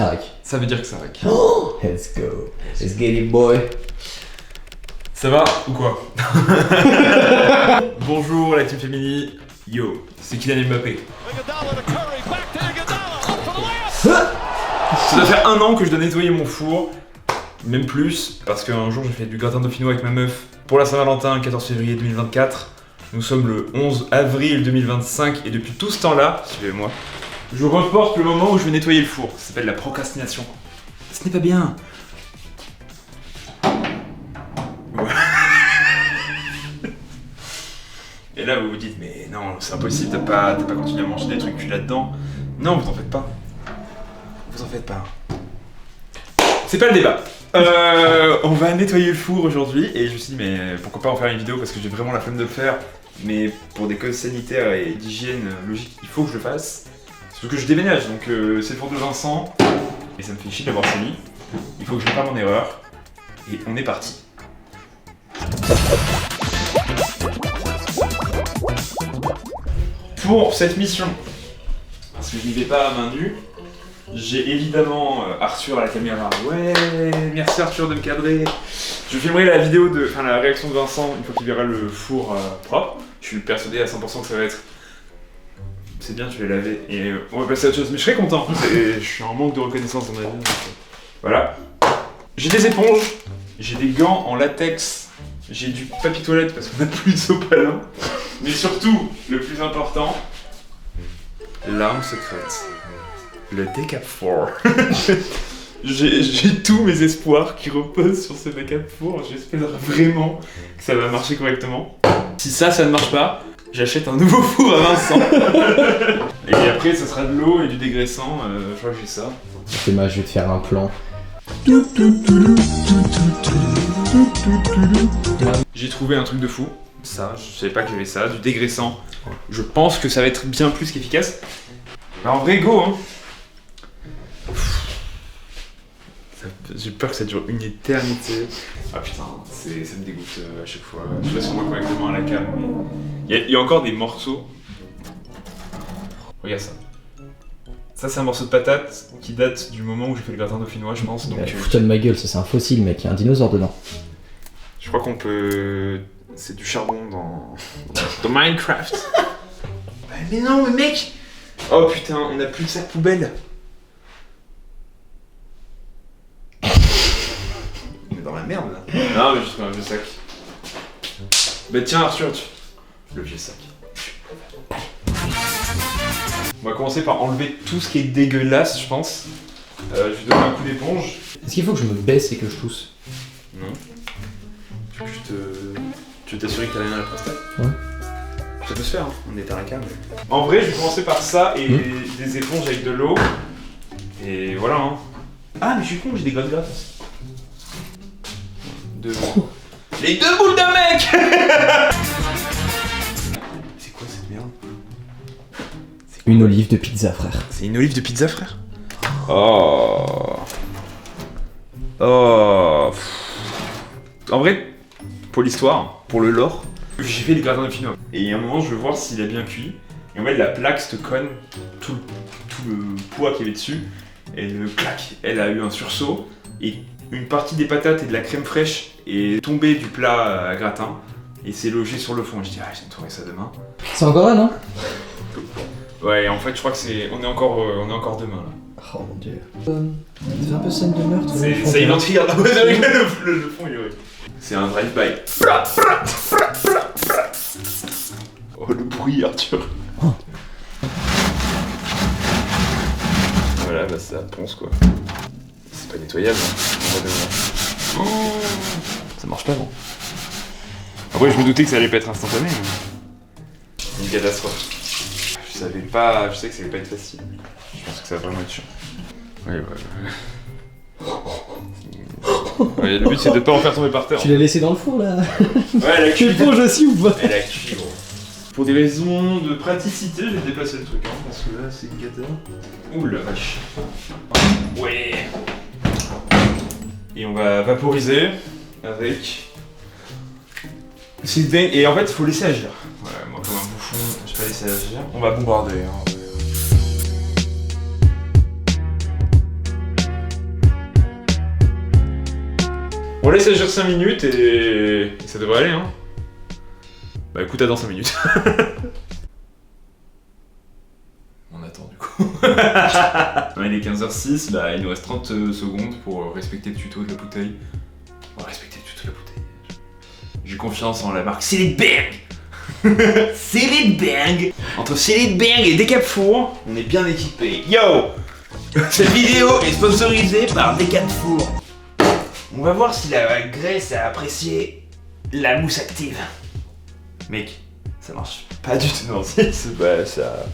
Ça rack. Ça veut dire que ça rack. Oh, let's go. Let's get it, boy. Ça va ou quoi? Bonjour la team Femini. Yo, c'est Kylian Mbappé. Ça doit faire 1 an que je dois nettoyer mon four. Même plus, parce qu'un jour j'ai fait du gratin dauphinois avec ma meuf pour la Saint-Valentin, 14 février 2024. Nous sommes le 11 avril 2025 et depuis tout ce temps-là, suivez-moi, je reporte le moment où je vais nettoyer le four. Ça s'appelle la procrastination. Ce n'est pas bien. Ouais. Et là vous vous dites, mais non, c'est impossible, t'as pas continué à manger des trucs cuits là-dedans. Non, vous en faites pas. Vous en faites pas. C'est pas le débat. On va nettoyer le four aujourd'hui et je me suis dit mais pourquoi pas en faire une vidéo parce que j'ai vraiment la flemme de le faire, mais pour des causes sanitaires et d'hygiène logique il faut que je le fasse. Sauf que je déménage donc c'est le four de Vincent et ça me fait chier d'avoir fini. Il faut que je répare mon erreur et on est parti. Pour cette mission, parce que je n'y vais pas à main nue, j'ai évidemment Arthur à la caméra. Ouais, merci Arthur de me cadrer. Je filmerai la vidéo la réaction de Vincent une fois qu'il verra le four propre. Je suis persuadé à 100% que ça va être. C'est bien, tu l'as lavé. Et on va passer à autre chose. Mais je serais content. Je suis en manque de reconnaissance dans ma vie. Donc, voilà. J'ai des éponges. J'ai des gants en latex. J'ai du papier toilette parce qu'on n'a plus de sopalin. Mais surtout, le plus important, l'arme secrète. Le Decap 4. J'ai tous mes espoirs qui reposent sur ce Decap 4. J'espère vraiment que ça va marcher correctement. Si ça ne marche pas, j'achète un nouveau four à Vincent. Et après, ça sera de l'eau et du dégraissant. Je crois que j'ai ça. Thomas, je vais te faire un plan. J'ai trouvé un truc de fou. Ça, je savais pas que j'avais ça. Du dégraissant. Je pense que ça va être bien plus qu'efficace. Bah, en vrai, go, hein. J'ai peur que ça dure une éternité. Ah putain, ça me dégoûte à chaque fois. Je sais pas si on voit correctement à la cam, mais... Il y a encore des morceaux. Regarde ça. Ça, c'est un morceau de patate qui date du moment où j'ai fait le gratin dauphinois, je pense. Donc, Fous-toi de ma gueule, ça c'est un fossile, mec. Il y a un dinosaure dedans. je crois qu'on peut... C'est du charbon dans Minecraft. Mais non, mais mec! Oh putain, on a plus de sac poubelle. Dans la merde là. Non mais je trouve un vieux sac. Bah tiens Arthur, le vieux sac. On va commencer par enlever tout ce qui est dégueulasse je pense. Je vais donner un coup d'éponge. Est-ce qu'il faut que je me baisse et que je tousse? Non. Tu veux t'assurer que t'as rien à la prostate? Ouais. Ça peut se faire, hein. On est à la cam. En vrai je vais commencer par ça et des éponges avec de l'eau. Et voilà hein. Ah mais je suis con, j'ai des gratte-glace aussi. Les 2 boules d'un mec. C'est quoi cette merde? Une olive de pizza, frère. C'est une olive de pizza, frère? Oh. Oh. En vrai, pour l'histoire, pour le lore, j'ai fait des gratins dauphinois. Et à un moment, je veux voir s'il a bien cuit. Et en fait, la plaque, cette conne, tout le poids qu'il y avait dessus, elle claque. Elle a eu un sursaut. Et une partie des patates et de la crème fraîche est tombée du plat à gratin et s'est logée sur le fond. Je dis ah j'ai trouvé ça demain. C'est encore là, non? Ouais en fait je crois que on est encore demain là. Oh mon dieu. C'est un peu scène de meurtre. Ça identifie le fond il est horrible. C'est un drive-by. Oh le bruit Arthur. Oh. Voilà bah ça ponce quoi. C'est pas nettoyable, hein. Oh, ça marche pas, non? Après, je me doutais que ça allait pas être instantané, mais... C'est une catastrophe. Je savais que ça allait pas être facile. Je pense que ça va vraiment être chiant. Ouais. Ouais, le but c'est de pas en faire tomber par terre. Tu l'as laissé dans le four, là? Ouais, elle a cuit. Tu éponge aussi ou pas? Elle a cuit, gros. Pour des raisons de praticité, j'ai déplacé le truc, hein, parce que là, c'est une cata. Ouh la vache. Ouais. Et on va vaporiser avec... Et en fait, il faut laisser agir. Ouais, moi comme un bouffon, je vais pas laisser agir. On va bombarder. Hein. On laisse agir 5 minutes et ça devrait aller, hein. Bah écoute, à dans 5 minutes. On attend du coup. Non, il est 15h06, là il nous reste 30 secondes pour respecter le tuto de la bouteille. On va respecter le tuto de la bouteille. J'ai confiance en la marque Seelitberg. Seelitberg. Entre Seelitberg et Decapfour, on est bien équipés. Yo. Cette vidéo est sponsorisée par Decapfour. On va voir si la Grèce a apprécié la mousse active. Mec, ça marche pas du tout. Non, c'est pas ça.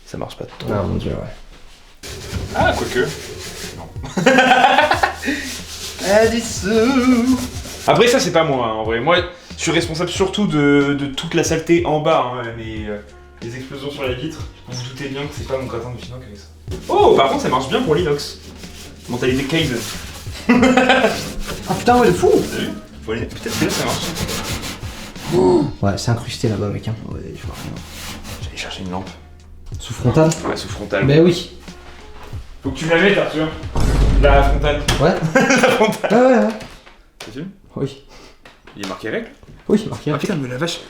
Ça marche pas trop. Ah mon dieu, ouais. Ah, quoique. Non. Après, ça, c'est pas moi, hein, en vrai. Moi, je suis responsable surtout de toute la saleté en bas, hein, les explosions sur la vitre. Vous vous doutez bien que c'est pas mon gratin de Finoc avec ça. Oh, par contre, ça marche bien pour l'inox. Mentalité Kaizen. Ah putain, ouais, de fou. T'as vu? Faut aller... Peut-être que là, ça marche. Ouais, c'est incrusté là-bas, mec. Hein. Ouais, je vois rien. J'allais chercher une lampe. Sous frontal. Ouais, sous frontale. Bah oui. Faut que tu me la mettes, Arthur. La frontale. Ouais. La frontale. Ouais, ouais, ouais. Ça filme? Oui. Il est marqué règle? Oui, c'est marqué. Ah putain, mais la vache.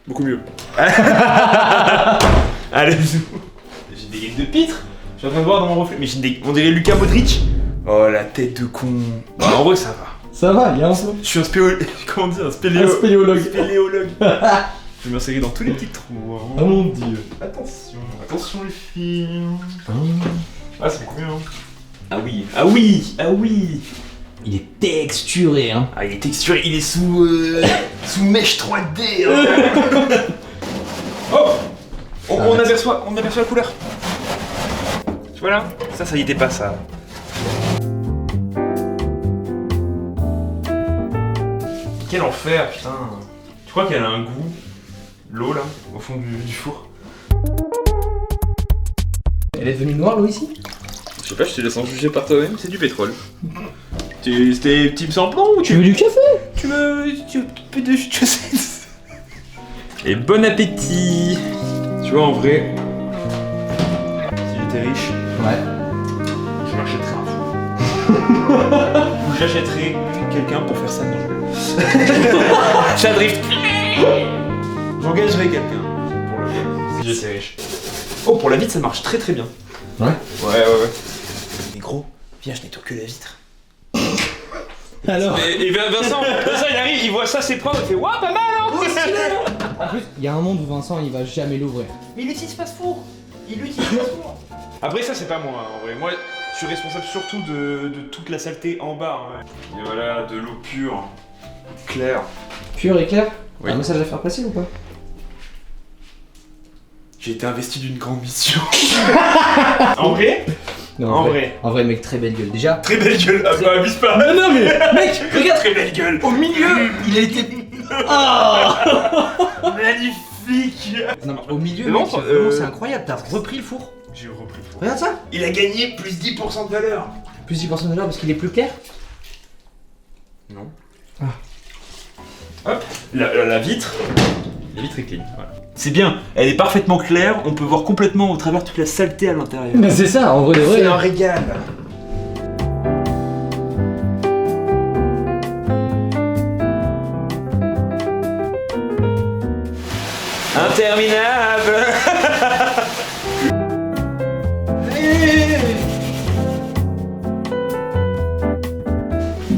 Beaucoup mieux. Allez, bisous. J'ai des gaines de pitre. Je suis en train de voir dans mon reflet. Mais j'ai des... On dirait Luka Modric. Oh, la tête de con. Bah, en vrai, ça va. Ça va, il y a un peu. Je suis un Comment on dit? Un spéléologue. Spéléologue. Je vais m'insérer dans tous les petits trous. Hein. Oh mon dieu. Attention. Attention, les filles. Oh. Ah, c'est beaucoup mieux, hein. Ah oui. Ah oui. Ah oui. Il est texturé, hein. Ah, il est texturé, il est sous mèche 3D. Hein. Oh, on aperçoit la couleur. Tu vois là? Ça y était pas ça. Quel enfer, putain. Tu crois qu'elle a un goût, l'eau là, au fond du four? Elle est devenue noire, l'eau ici? Je sais pas, je te laisse en juger par toi-même, c'est du pétrole. C'était petit sans plomb ou Tu veux du café? Tu veux peu de chaussettes? Et bon appétit. Tu vois, en vrai, si j'étais riche, Ouais. je m'achèterais un four. Ou j'achèterais quelqu'un pour faire ça. Chat drift. J'engagerais quelqu'un pour le faire, si j'étais riche. Oh, pour la vitre, ça marche très très bien. Ouais. Ouais. Mais gros, viens, je nettoie que la vitre. Alors. Et Vincent, il arrive, il voit ça, c'est propre, il fait ouah, pas mal, hein. En plus, il y a un monde où Vincent il va jamais l'ouvrir. Mais il utilise pas ce four. Il utilise pas ce four. Après, ça, c'est pas moi, hein, en vrai. Moi, je suis responsable surtout de toute la saleté en bas. Hein. Et voilà, de l'eau pure, claire. Pur et clair? Oui. Un message à faire passer ou pas? J'ai été investi d'une grande mission. En vrai? Non, En vrai. En vrai, mec, très belle gueule. Déjà. Très belle gueule, ah bah abuse pas. Non, mais mec, regarde. Très belle gueule. Au milieu, il a été. Ah. Magnifique. Non, mais au milieu, Mais mec, bon, vraiment, c'est incroyable. T'as repris le four. J'ai repris le four. Regarde ça. Il a gagné plus 10% de valeur. Plus 10% de l'heure parce qu'il est plus clair. Non. Ah. Hop, la vitre. La vitre est clean, voilà. C'est bien, elle est parfaitement claire, on peut voir complètement au travers toute la saleté à l'intérieur. Mais c'est ça, en vrai, de vrai. C'est un régal. Interminable.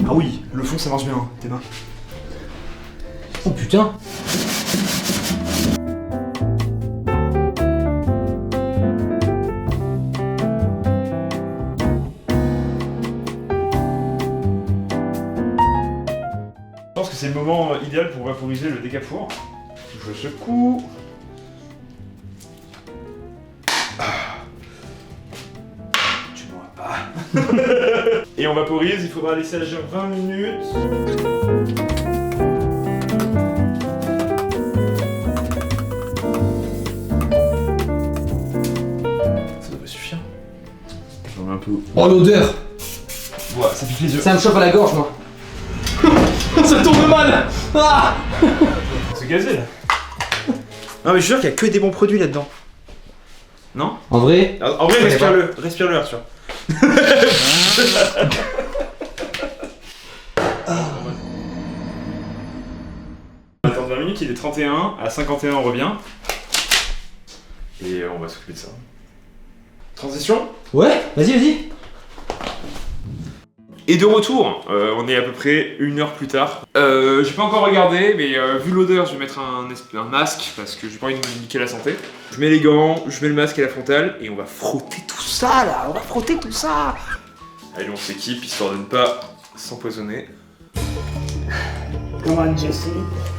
Ah oui, le fond ça marche bien, hein, tes mains. Oh putain. Je pense que c'est le moment idéal pour vaporiser le Decapfour. Je secoue. Tu m'auras pas. Et on vaporise, il faudra laisser agir 20 minutes. Ça devrait suffire. J'en mets un peu. Oh l'odeur. Ouais, ça pique les yeux. Ça me chope à la gorge, moi. Ça tombe mal. Ah. C'est gazé là. Non mais je suis sûr qu'il y a que des bons produits là-dedans. Non? En vrai. En vrai, respire-le, Arthur. thermique, il est 31, à 51 on revient. Et on va s'occuper de ça. Transition. Ouais, vas-y. Et de retour, on est à peu près 1 heure plus tard. J'ai pas encore regardé, mais vu l'odeur, je vais mettre un masque parce que j'ai pas envie de me niquer la santé. Je mets les gants, je mets le masque et la frontale et on va frotter tout ça là, Allez, on s'équipe histoire de ne pas s'empoisonner. Comment Jesse?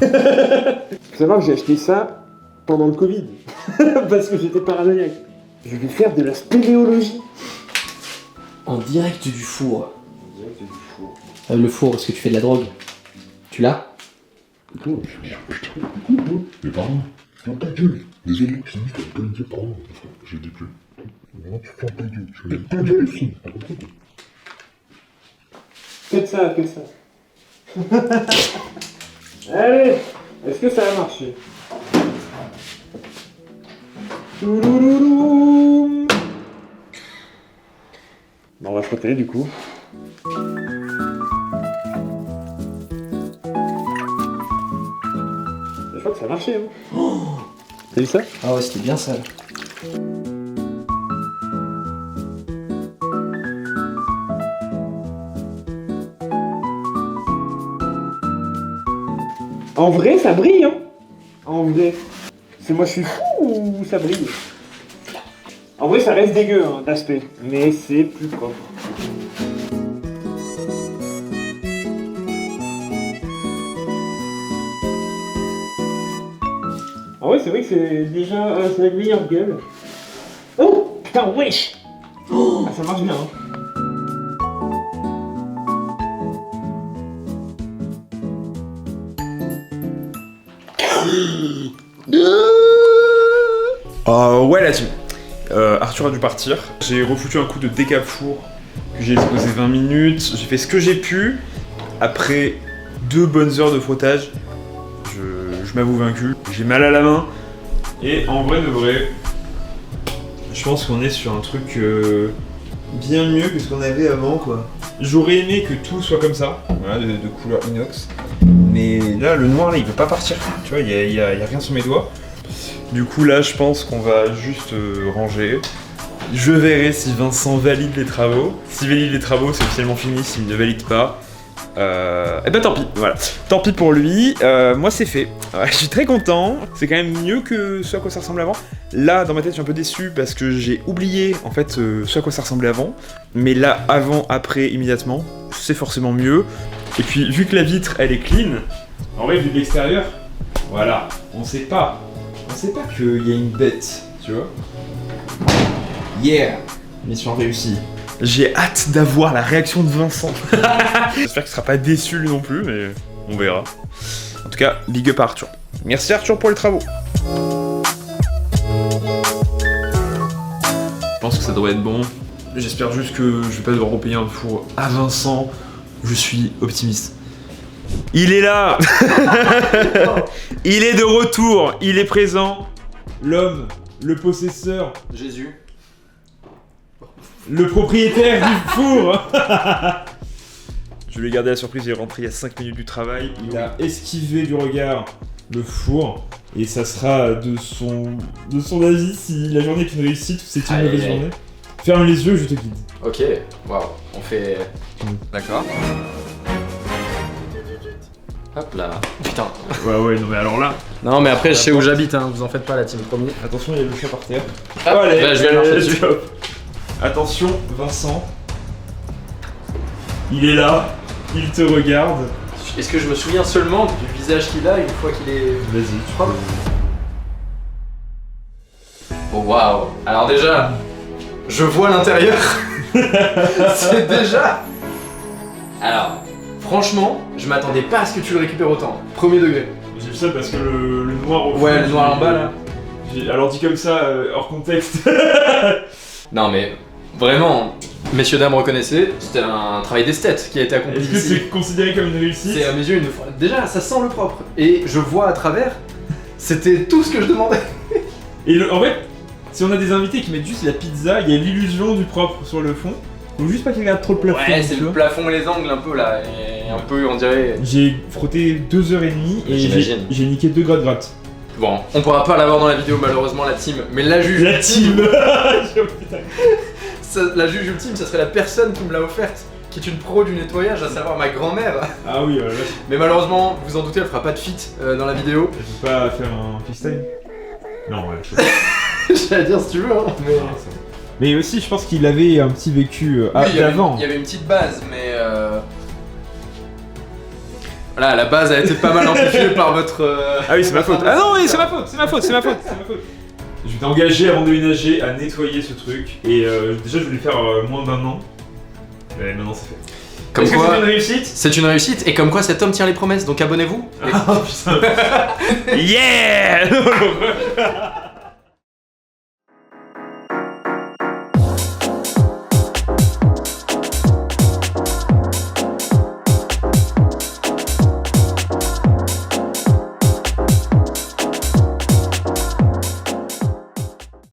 Faut savoir que j'ai acheté ça pendant le Covid. Parce que j'étais paranoïaque. Je vais faire de la spéléologie. En direct du four. Direct du four. Le four, est-ce que tu fais de la drogue? Tu l'as? Putain, mais pardon, ferme ta gueule. Désolé, c'est juste que pas me dire pardon. J'ai dit plus. Maintenant tu fermes ta gueule. Tu fermes ta gueule aussi. Faites ça. Allez, est-ce que ça a marché? Toulouloulou. Bon, on va frotter du coup. Je crois que ça a marché. Hein. Oh, t'as vu ça? Ah ouais, c'était bien sale. En vrai, ça brille, hein. En vrai. C'est moi je suis fou ou ça brille? En vrai, ça reste dégueu hein, d'aspect, mais c'est plus propre. En vrai, c'est vrai que c'est déjà c'est la meilleure gueule. Oh putain, wesh. Oh, ah, ça marche bien. Hein. Ouais là-dessus. Arthur a dû partir. J'ai refoutu un coup de décap four que j'ai exposé 20 minutes. J'ai fait ce que j'ai pu. Après 2 bonnes heures de frottage, je m'avoue vaincu. J'ai mal à la main. Et en vrai de vrai, je pense qu'on est sur un truc bien mieux que ce qu'on avait avant quoi. J'aurais aimé que tout soit comme ça, voilà, de couleur inox. Mais là, le noir là, il veut pas partir. Tu vois, il y a rien sur mes doigts. Du coup là je pense qu'on va juste ranger. Je verrai si Vincent valide les travaux. S'il valide les travaux c'est officiellement fini, s'il ne valide pas, eh ben tant pis, voilà. Tant pis pour lui, moi c'est fait. Ouais, je suis très content, c'est quand même mieux que ce à quoi ça ressemblait avant. Là dans ma tête je suis un peu déçu parce que j'ai oublié en fait ce à quoi ça ressemblait avant. Mais là avant, après, immédiatement, c'est forcément mieux. Et puis vu que la vitre elle est clean, en vrai vu de l'extérieur, voilà, on sait pas qu'il y a une bête, tu vois. Yeah, mission réussie. J'ai hâte d'avoir la réaction de Vincent. J'espère qu'il sera pas déçu lui non plus, mais on verra. En tout cas, big up à Arthur. Merci Arthur pour les travaux. Je pense que ça devrait être bon. J'espère juste que je vais pas devoir repayer un four à Vincent. Je suis optimiste. Il est là. Il est de retour, il est présent. L'homme, le possesseur, Jésus. le propriétaire du four. Je lui ai gardé la surprise, il est rentré il y a 5 minutes du travail. Il a esquivé du regard le four. Et ça sera de son avis si la journée est une réussite ou c'est une mauvaise journée. Ferme les yeux, je te guide. Ok, waouh, on fait... D'accord. Hop là. Putain. Ouais, non mais alors là... Non mais après je sais où j'habite, hein, vous en faites pas la team premier. Attention, il y a le chat par terre. Ah, allez, bah, je vais le marcher dessus. Attention, Vincent. Il est là, il te regarde. Est-ce que je me souviens seulement du visage qu'il a une fois qu'il est... Vas-y, tu propre? Oh waouh. Alors déjà, je vois l'intérieur. C'est déjà... Alors, franchement, je m'attendais pas à ce que tu le récupères autant. Premier degré. J'ai vu ça parce que le noir au Ouais, fond, le noir en bas là. Alors dit comme ça, hors contexte. Non mais, vraiment, messieurs dames reconnaissez, c'était un travail d'esthète qui a été accompli Est-ce que ici. c'est considéré comme une réussite? C'est à mes yeux une... Déjà, ça sent le propre. Et je vois à travers, c'était tout ce que je demandais. Et en fait, si on a des invités qui mettent juste la pizza, il y a l'illusion du propre sur le fond. Faut juste pas qu'ils regardent trop le plafond. Ouais, c'est tu le vois. plafond et les angles un peu là. Et mais un peu, on dirait. J'ai frotté 2h30 et J'imagine. j'ai niqué 2 gratte. Bon, on pourra pas l'avoir dans la vidéo malheureusement la team, mais la juge La team. la juge ultime, ça serait la personne qui me l'a offerte, qui est une pro du nettoyage, à savoir ma grand-mère. Ah oui, voilà. Mais malheureusement, vous en doutez, elle fera pas de fit dans la vidéo. Je peux pas faire un FaceTime. Non, ouais, je sais. J'allais dire si tu veux, hein. Mais aussi, je pense qu'il avait un petit vécu Oui, il d'avant. y avait une petite base, mais voilà, la base a été pas mal amplifiée par votre. Ah oui, c'est ma faute. Ah non, oui, c'est ma faute. Je m'étais engagé avant de déménager à nettoyer ce truc et déjà je voulais faire moins d'1 an. Mais maintenant c'est fait. Comme Est-ce que quoi, c'est une réussite? c'est une réussite, et comme quoi cet homme tient les promesses, donc abonnez-vous. Ah putain. Yeah.